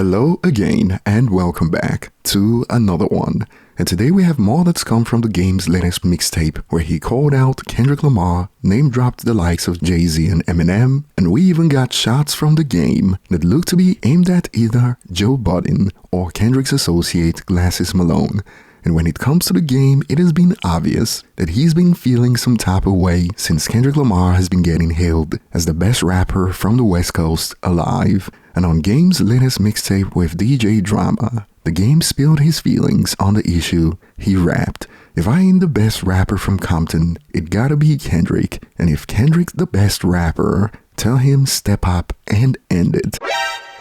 Hello again and welcome back to another one. And today we have more that's come from the game's latest mixtape where he called out Kendrick Lamar, name-dropped the likes of Jay-Z and Eminem, and we even got shots from the game that looked to be aimed at either Joe Budden or Kendrick's associate Glasses Malone. And when it comes to the game, it has been obvious that he's been feeling some type of way since Kendrick Lamar has been getting hailed as the best rapper from the West Coast alive. And on Game's latest mixtape with DJ Drama, the Game spilled his feelings on the issue. He rapped, "If I ain't the best rapper from Compton, it gotta be Kendrick. And if Kendrick's the best rapper, tell him step up and end it.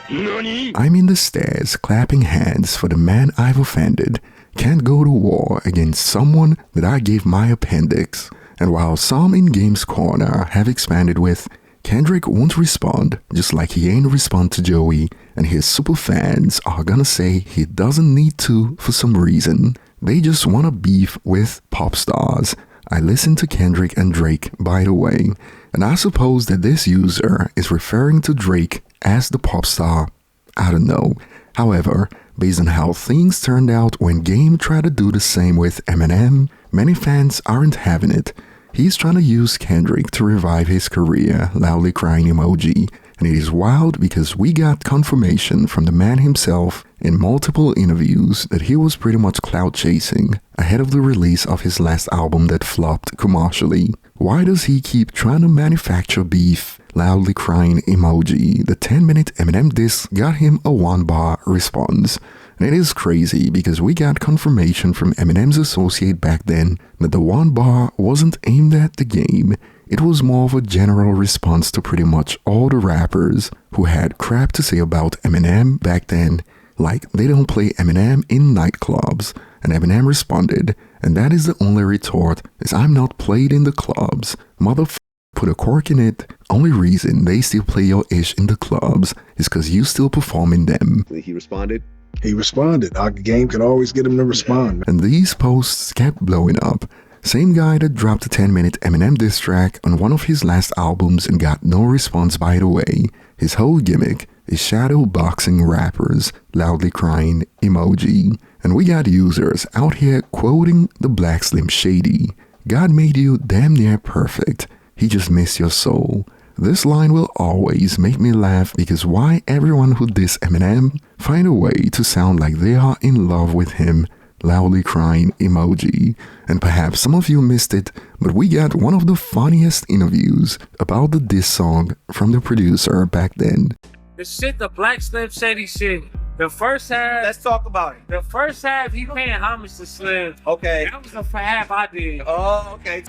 I'm in the stairs clapping hands for the man I've offended. Can't go to war against someone that I gave my appendix." And while some in Game's corner have expanded with, Kendrick won't respond, just like he ain't respond to Joey, and his super fans are gonna say he doesn't need to for some reason. They just wanna beef with pop stars. I listen to Kendrick and Drake, by the way, and I suppose that this user is referring to Drake as the pop star. I don't know. However, based on how things turned out when Game tried to do the same with Eminem, many fans aren't having it. He's trying to use Kendrick to revive his career, loudly crying emoji, and it is wild because we got confirmation from the man himself in multiple interviews that he was pretty much clout chasing ahead of the release of his last album that flopped commercially. Why does he keep trying to manufacture beef? Loudly crying emoji. The 10-minute Eminem diss got him a 1-bar response. And it is crazy because we got confirmation from Eminem's associate back then that the 1-bar wasn't aimed at the Game. It was more of a general response to pretty much all the rappers who had crap to say about Eminem back then. Like, they don't play Eminem in nightclubs. And Eminem responded, and that is the only retort, is I'm not played in the clubs. Motherfucker. Put a cork in it. Only reason they still play your ish in the clubs is because you still perform in them. He responded? He responded. Our Game can always get him to respond. And these posts kept blowing up. Same guy that dropped a 10-minute Eminem diss track on one of his last albums and got no response, by the way. His whole gimmick is shadow boxing rappers, loudly crying emoji. And we got users out here quoting the Black Slim Shady. God made you damn near perfect. He just missed your soul. This line will always make me laugh because why everyone who diss Eminem find a way to sound like they are in love with him, loudly crying emoji. And perhaps some of you missed it, but we got one of the funniest interviews about the diss song from the producer back then. The shit, the Black Slim Shady shit. The first half. Let's talk about it. The first half, he paying homage to Slim. Okay. That was the half I did. Oh, okay.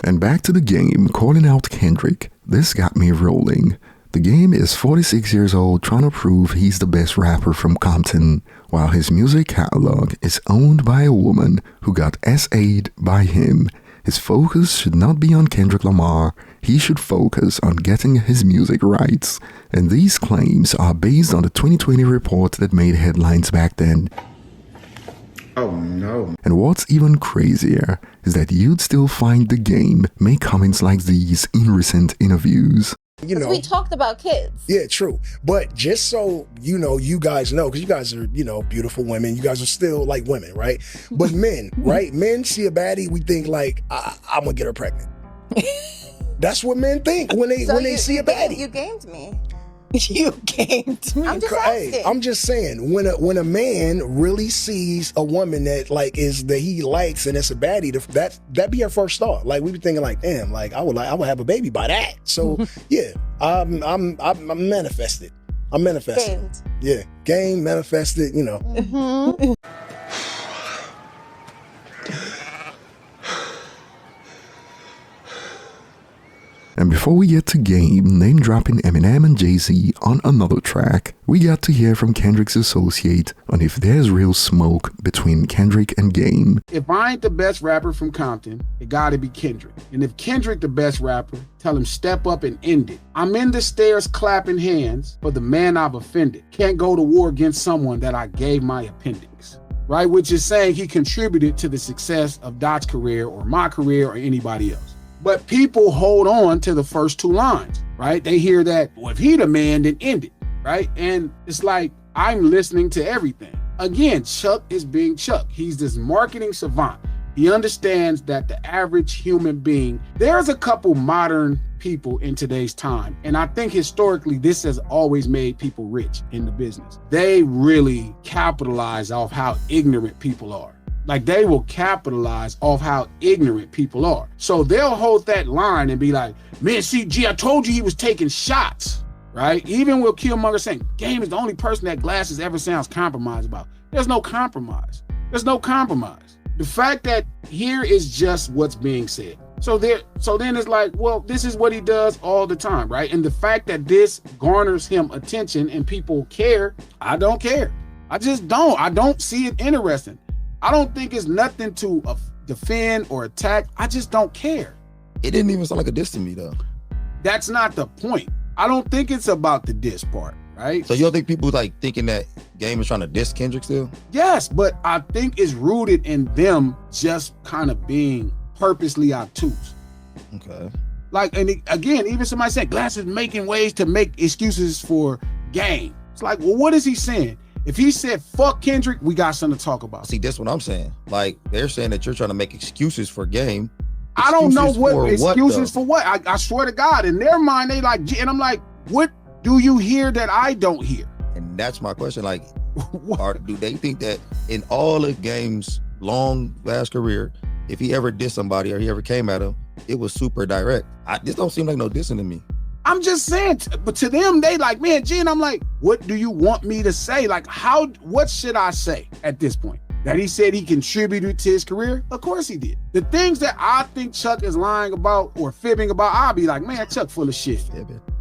And back to the Game calling out Kendrick. This got me rolling. The Game is 46 years old trying to prove he's the best rapper from Compton, while his music catalog is owned by a woman who got SA'd by him. His focus should not be on Kendrick Lamar. He should focus on getting his music rights. And these claims are based on the 2020 report that made headlines back then. Oh no. And what's even crazier is that you'd still find the Game make comments like these in recent interviews. You know, we talked about kids. Yeah, true. But just so you know, you guys know, because you guys are, beautiful women. You guys are still like women, right? But men, right? Men see a baddie, we think like, I'm gonna get her pregnant. That's what men think when they see a baddie. You gamed me. You gamed me. I'm just asking. Hey, I'm just saying, when a man really sees a woman that he likes and it's a baddie, that be our first thought. Like we be thinking like, damn, like I would have a baby by that. So yeah, I'm manifested. I'm manifested. Gamed. Yeah, game manifested. Mm-hmm. And before we get to Game name-dropping Eminem and Jay-Z on another track, we got to hear from Kendrick's associate on if there's real smoke between Kendrick and Game. If I ain't the best rapper from Compton, it gotta be Kendrick. And if Kendrick the best rapper, tell him step up and end it. I'm in the stairs clapping hands for the man I've offended. Can't go to war against someone that I gave my appendix. Right? Which is saying he contributed to the success of Dot's career or my career or anybody else. But people hold on to the first two lines, right? They hear that, well, if he the man, then end it. right? And it's like, I'm listening to everything. Again, Chuck is being Chuck. He's this marketing savant. He understands that the average human being, there's a couple modern people in today's time, and I think historically this has always made people rich in the business. They really capitalize off how ignorant people are. Like, they will capitalize off how ignorant people are. So they'll hold that line and be like, man, CG, I told you he was taking shots, right? Even with Killmonger saying, Game is the only person that Glasses ever sounds compromised about. There's no compromise. There's no compromise. The fact that here is just what's being said. So then it's like, well, this is what he does all the time, right? And the fact that this garners him attention and people care, I don't care. I just don't. I don't see it interesting. I don't think it's nothing to defend or attack. I just don't care. It didn't even sound like a diss to me, though. That's not the point. I don't think it's about the diss part, right? So you don't think people like thinking that Game is trying to diss Kendrick still? Yes, but I think it's rooted in them just kind of being purposely obtuse. Okay. Like, and again, even somebody said Glasses making ways to make excuses for Game. It's like, well, what is he saying? If he said, fuck Kendrick, we got something to talk about. See, that's what I'm saying. Like, they're saying that you're trying to make excuses for Game. I don't know what excuses for for what. I swear to God, in their mind, they like, and I'm like, what do you hear that I don't hear? And that's my question. Like, do they think that in all of Game's long, vast career, if he ever dissed somebody or he ever came at him, it was super direct? This don't seem like no dissing to me. I'm just saying, but to them, they like, man, G, and I'm like, what do you want me to say? Like, what should I say at this point? That he said he contributed to his career? Of course he did. The things that I think Chuck is lying about or fibbing about, I'll be like, man, Chuck full of shit.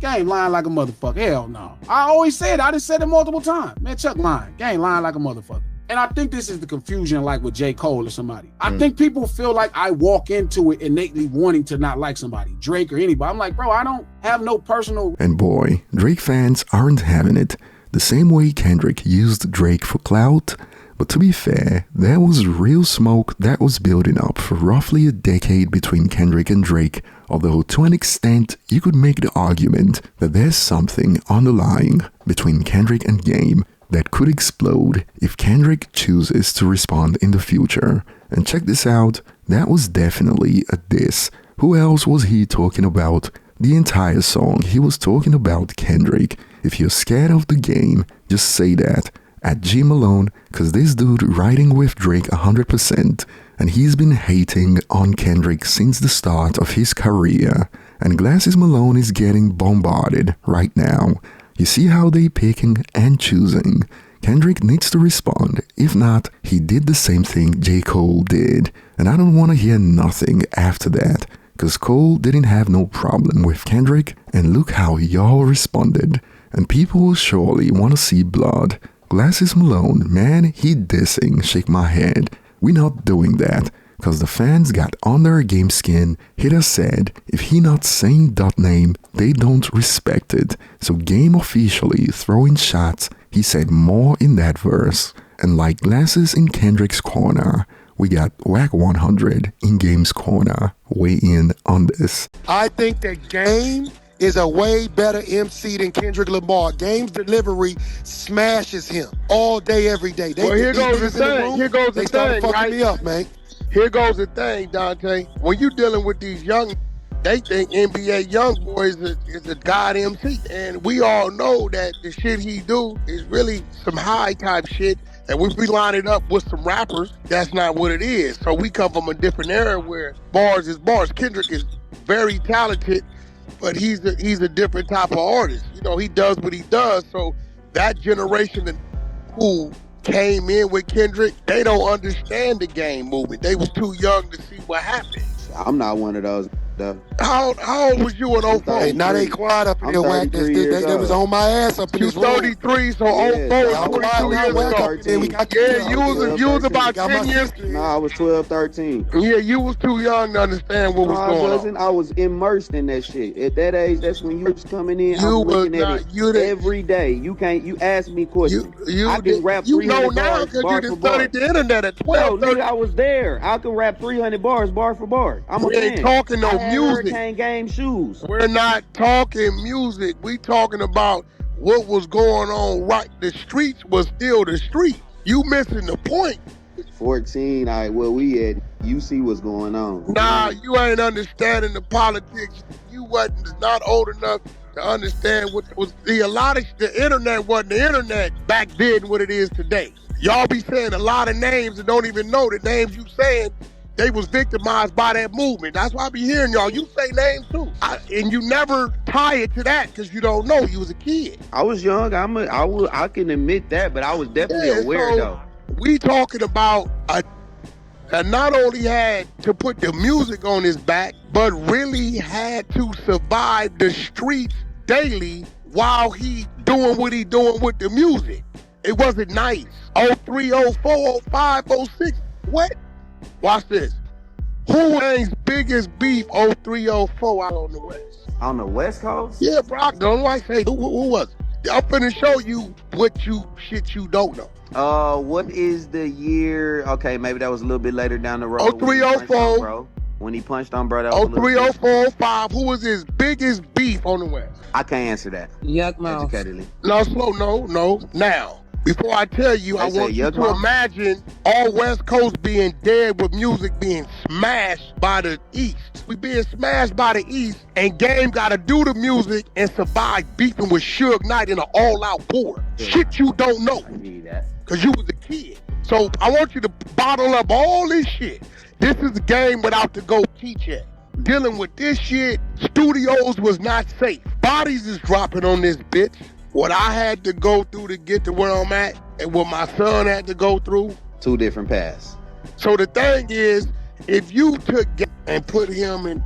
Game lying like a motherfucker. Hell no. I always said, I just said it multiple times. Man, Chuck lying. Game lying like a motherfucker. And I think this is the confusion, like with J. Cole or somebody. I think people feel like I walk into it innately wanting to not like somebody, Drake or anybody. I'm like, bro, I don't have no personal... And boy, Drake fans aren't having it. The same way Kendrick used Drake for clout. But to be fair, there was real smoke that was building up for roughly a decade between Kendrick and Drake, although to an extent you could make the argument that there's something underlying between Kendrick and Game that could explode if Kendrick chooses to respond in the future. And check this out, that was definitely a diss. Who else was he talking about? The entire song he was talking about Kendrick. If you're scared of the Game, just say that at G Malone, cause this dude riding with Drake 100%, and he's been hating on Kendrick since the start of his career, and Glasses Malone is getting bombarded right now. You see how they picking and choosing. Kendrick needs to respond. If not, he did the same thing J. Cole did, and I don't want to hear nothing after that, cause Cole didn't have no problem with Kendrick, and look how y'all responded, and people will surely want to see blood. Glasses Malone, man, he dissing, shake my head. We not doing that, cause the fans got under Game skin. Hitter said, if he not saying dot name, they don't respect it. So Game officially throwing shots, he said more in that verse. And like Glasses in Kendrick's corner, we got Wack 100 in Game's corner. Weigh in on this. I think that Game is a way better MC than Kendrick Lamar. Game's delivery smashes him all day, every day. Well, here goes the thing. Here goes the thing, fucking me up, man. Here goes the thing, Dante. When you dealing with these young, they think NBA young boys is a god MC, and we all know that the shit he do is really some high type shit. And we line it up with some rappers, that's not what it is. So we come from a different era where bars is bars. Kendrick is very talented, but he's a different type of artist. You know, he does what he does. So that generation who came in with Kendrick, they don't understand the Game movement. They was too young to see what happened. I'm not one of those. How old was you in 04? Hey, now they quiet up in here, Wack. They was on my ass up in this room. 33, so 04 is 22 years ago. You was about 10 years. No, I was 12, 13. Yeah, you was too young to understand what was going on. I was immersed in that shit. At that age, that's when you was coming in. I'm looking at it every day. You ask me questions. I can rap 300 bars, bar for bar. The internet at 12. No, nigga, I was there. I can rap 300 bars, bar for bar. I'm a fan. We ain't talking no music. Hurricane Game shoes. We're not talking music. We talking about what was going on right. The streets was still the streets. You missing the point. 14, all right, where we at, you see what's going on. Nah, you ain't understanding the politics. You wasn't not old enough to understand what was the internet wasn't the internet back then what it is today. Y'all be saying a lot of names and don't even know the names you saying. They was victimized by that movement. That's why I be hearing y'all. You say names too. And you never tie it to that because you don't know. You was a kid. I was young. I can admit that, but I was definitely aware though. We talking about that not only had to put the music on his back, but really had to survive the streets daily while he doing what he doing with the music. It wasn't nice. 03, 04, 05, 06. What? Watch this. Who Gang's biggest beef 03, 04 out on the West? On the West Coast? Yeah, bro. Don't like say who was it? I'm finna show you shit you don't know. What is the year? Okay, maybe that was a little bit later down the road. 03, 04. When he punched on bro, that was 03, 04, 05. Who was his biggest beef on the West? I can't answer that. Yuck mouth. Educatedly. No, slow. No. Now, before I tell you, I want you to imagine all West Coast being dead with music being smashed by the East. We being smashed by the East, and Game got to do the music and survive beefing with Suge Knight in an all-out war. Yeah. Shit you don't know. I need that. Because you was a kid. So I want you to bottle up all this shit. This is the Game without the go teacher. Dealing with this shit, studios was not safe. Bodies is dropping on this bitch. What I had to go through to get to where I'm at and what my son had to go through. Two different paths. So the thing is, if you took and put him in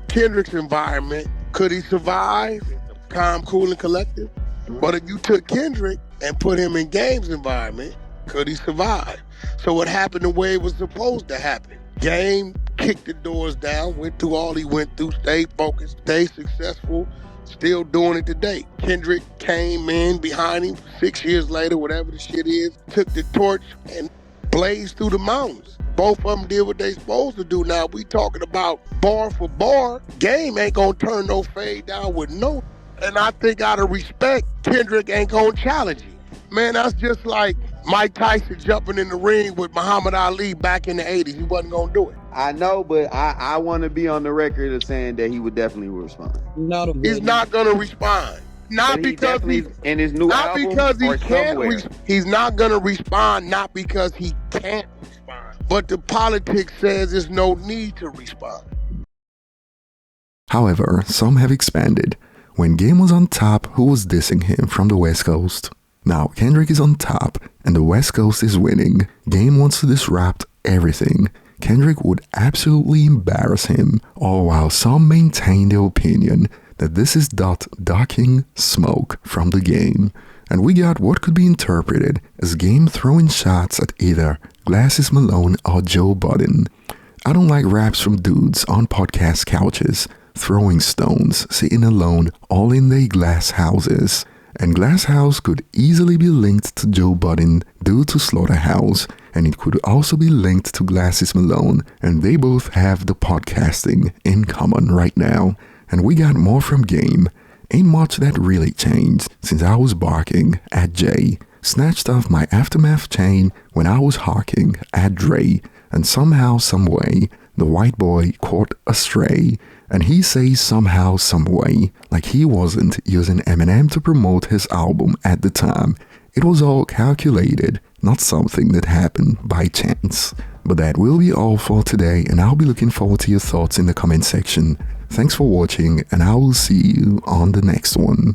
Kendrick's environment, could he survive? Calm, cool, and collected. But if you took Kendrick and put him in Game's environment, could he survive? So what happened the way it was supposed to happen? Game kicked the doors down, went through all he went through, stayed focused, stayed successful, still doing it today. Kendrick came in behind him 6 years later, whatever the shit is, took the torch and blazed through the mountains. Both of them did what they supposed to do. Now we talking about bar for bar. Game ain't gonna turn no fade down with no. And I think out of respect, Kendrick ain't gonna challenge him. Man, that's just like Mike Tyson jumping in the ring with Muhammad Ali back in the 80s. He wasn't gonna do it. I know, but I want to be on the record of saying that he would definitely respond. He's not gonna respond. Not because he's in his new album, because he can't. He's not gonna respond. Not because he can't respond. But the politics says there's no need to respond. However, some have expanded. When Game was on top, who was dissing him from the West Coast? Now Kendrick is on top and the West Coast is winning. Game wants to disrupt everything. Kendrick would absolutely embarrass him, all while some maintain the opinion that this is ducking smoke from the Game. And we got what could be interpreted as Game throwing shots at either Glasses Malone or Joe Budden. I don't like raps from dudes on podcast couches, throwing stones, sitting alone, all in their glass houses. And Glass House could easily be linked to Joe Budden due to Slaughterhouse, and it could also be linked to Glasses Malone, and they both have the podcasting in common right now. And we got more from Game. Ain't much that really changed since I was barking at Jay, snatched off my Aftermath chain when I was hawking at Dre, and somehow, someway, the white boy caught a stray. And he says somehow, someway, like he wasn't using Eminem to promote his album at the time. It was all calculated, not something that happened by chance. But that will be all for today, and I'll be looking forward to your thoughts in the comment section. Thanks for watching, and I will see you on the next one.